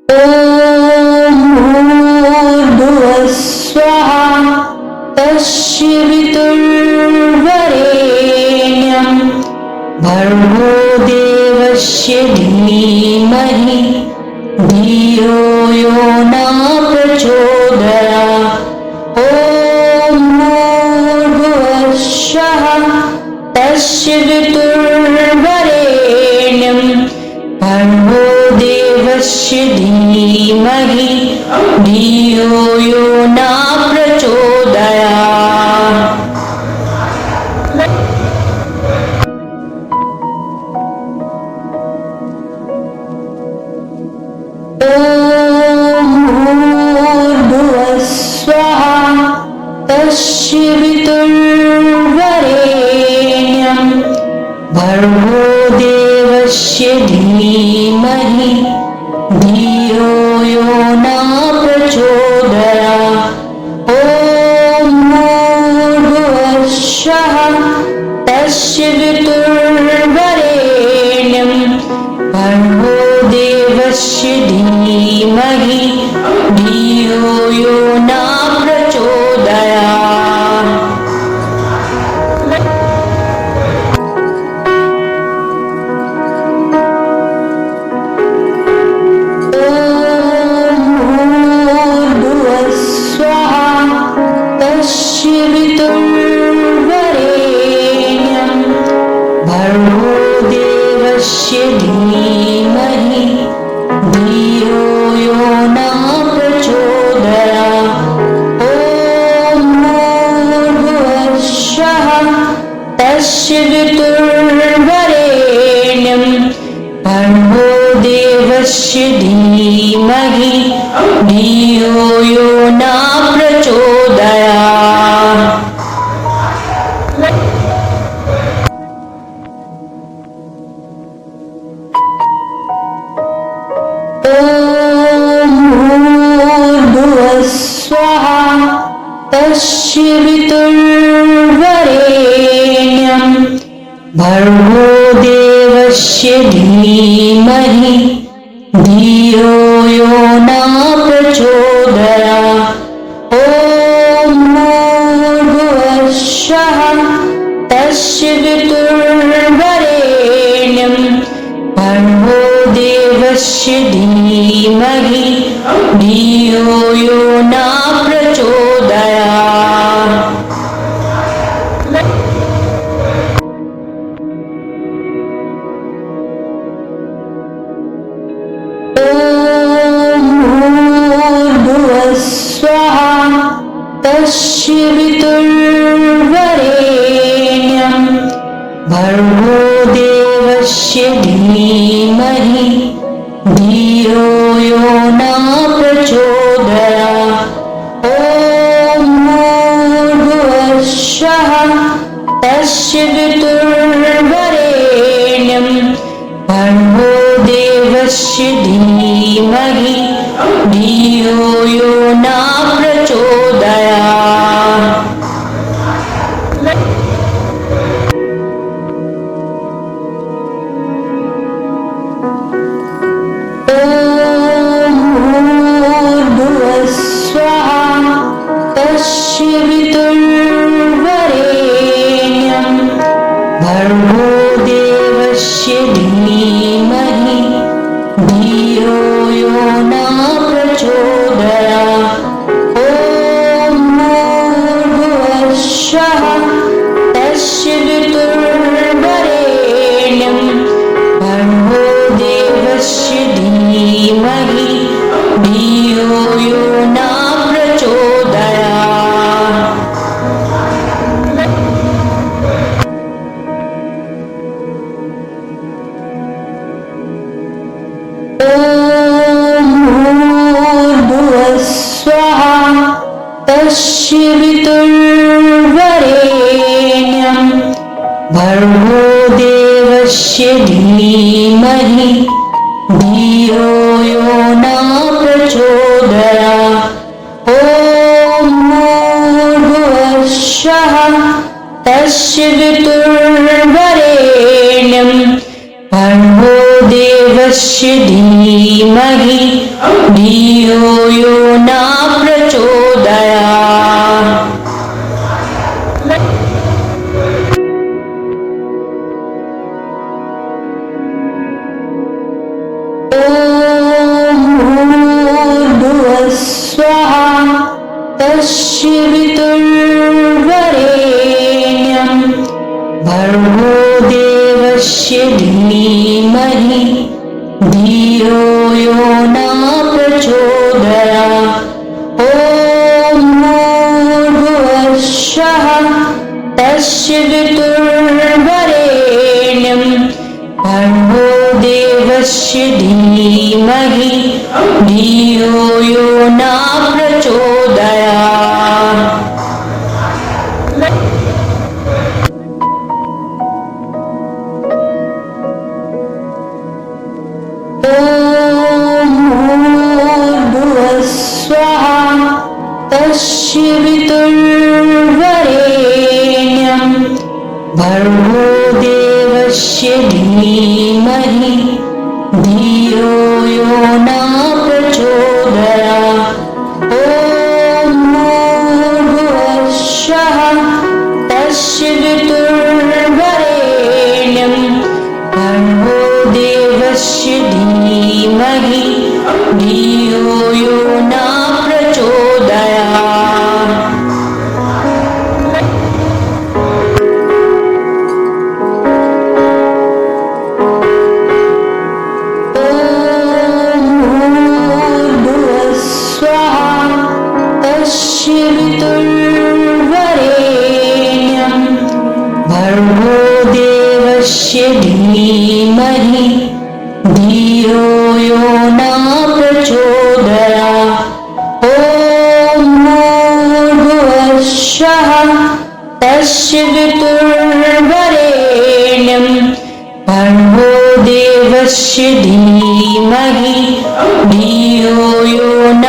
ॐ भूर्भुवः स्वः तस्य वितुर्वरेण्यं भर्गो देवस्य धीमहि धियो यो न प्रचोदयात्। ॐ भूर्भुवः स्वः तस्य वितुर्वरेण्यं भर्गो देवस्य धीमहि धियो यो न प्रचोदयात्। ॐ भूर्भुवः स्वः तस्य वितुर्वरेण्यं भर्गो देवस्य धीमहि धियो यो न प्रचोदयात्। ॐ भूर्भुवः स्वः तस्य वितुर्वरेण्यं भर्गो देवस्य धीमहि धियो यो न प्रचोदयात्। ॐ भूर्भुवः स्वः तस्य वितुर्वरेण्यं भर्गो देवस्य धीमहि धियो यो न प्रचोदयात्। ॐ भूर्भुवः स्वः तस्य वितुर्वरेण्यं भर्गो देवस्य धीमहि धियो यो न प्रचोदयात्। ॐ भूर्भुवः स्वः तस्य वितुर्वरेण्यं भर्गो देवस्य धीमहि धियो यो न प्रचोदयात्। ॐ भूर्भुवः स्वः तस्य वितुर्वरेण्यं भर्गो देवस्य धीमहि धियो यो न प्रचोदयात्। ॐ भूर्भुवः स्वः तस्य वितुर्वरेण्यं भर्गो देवस्य धीमहि धियो यो न प्रचोदयात्। ॐ भूर्भुवः स्वः तस्य वितुर्वरेण्यं भर्गो देवस्य धीमहि धियो यो न प्रचोदयात्। ॐ भूर्भुवः स्वः तस्य वितुर्वरेण्यं भर्गो देवस्य धीमहि धियो यो न प्रचोदयात्। ॐ भूर्भुवः स्वः तस्य वितुर्वरेण्यं भर्गो देवस्य धीमहि धियो यो न प्रचोदयात्। ॐ भूर्भुवः स्वः तस्य वितुर्वरेण्यं भर्गो देवस्य धीमहि धियो यो न प्रचोदयात्। ॐ भूर्भुवः स्वः तस्य वितुर्वरेण्यं भर्गो देवस्य धीमहि धियो यो न प्रचोदयात्। ॐ भूर्भुवः स्वः तस्य वितुर्वरेण्यं भर्गो देवस्य धीमहि धियो यो न प्रचोदयात्। ॐ भूर्भुवः स्वः तस्य वितुर्वरेण्यं भर्गो देवस्य धीमहि धियो यो न प्रचोदयात्। ॐ भूर्भुवः स्वः तस्य वितुर्वरेण्यं भर्गो देवस्य धीमहि धियो यो न प्रचोदयात्। ॐ भूर्भुवः स्वः तस्य वितुर्वरेण्यं भर्गो देवस्य धीमहि धियो यो न प्रचोदयात्। ॐ भूर्भुवः स्वः तस्य वितुर्वरेण्यं भर्गो देवस्य धीमहि धियो यो न प्रचोदयात्। ॐ भूर्भुवः स्वः तस्य वितुर्वरेण्यं भर्गो देवस्य धीमहि धियो यो न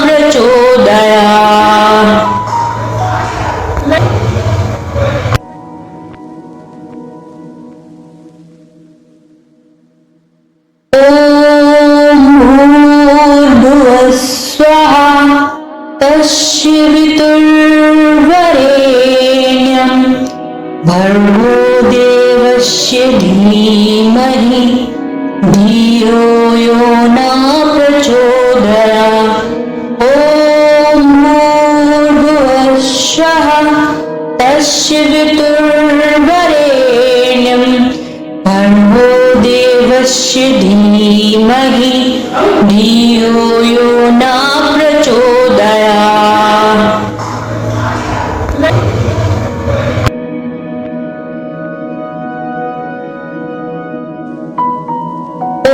प्रचोदयात्। ॐ भूर्भुवः स्वः तस्य वितुर्वरेण्यं भर्गो देवस्य धीमहि धियो यो न प्रचोदयात्। ॐ भूर्भुवः स्वः तस्य वितुर्वरेण्यं भर्गो देवस्य धीमहि धियो यो न प्रचोदयात्।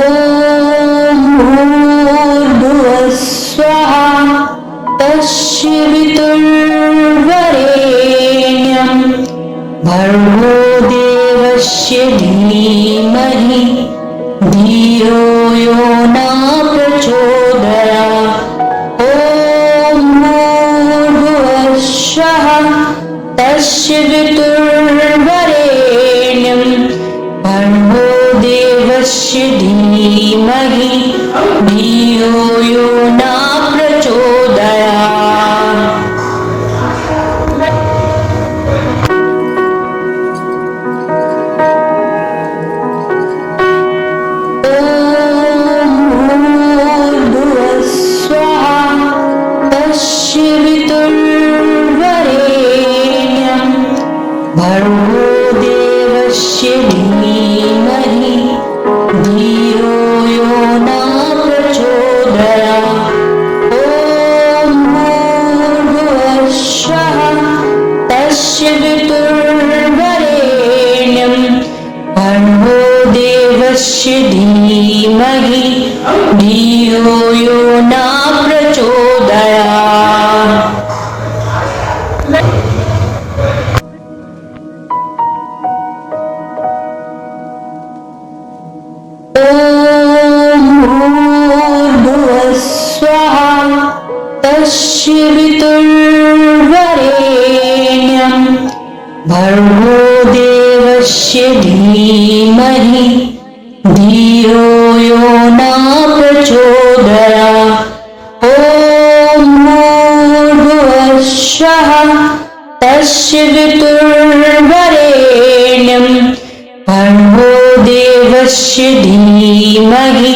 ॐ भूर्भुवः स्वः तस्य वितुर्वरेण्यं भर्गो देवस्य धीमहि धियो यो न प्रचोदयात्। ॐ भूर्भुवः स्वः तस्य वितुर्वरेण्यं भर्गो देवस्य धीमहि धियो यो न प्रचोदयात्। ॐ भूर्भुवः स्वः तस्य वितुर्वरेण्यं भर्गो देवस्य धीमहि धियो यो न प्रचोदयात्। ॐ भूर्भुवः स्वः तस्य वितुर्वरेण्यं भर्गो देवस्य धीमहि धियो यो न प्रचोदयात्। ॐ भूर्भुवः स्वः तस्य वितुर्वरेण्यं भर्गो देवस्य धीमहि धियो यो न प्रचोदयात्। स्वः तस्य वितुर्वरेण्यं भर्गो देवस्य धीमहि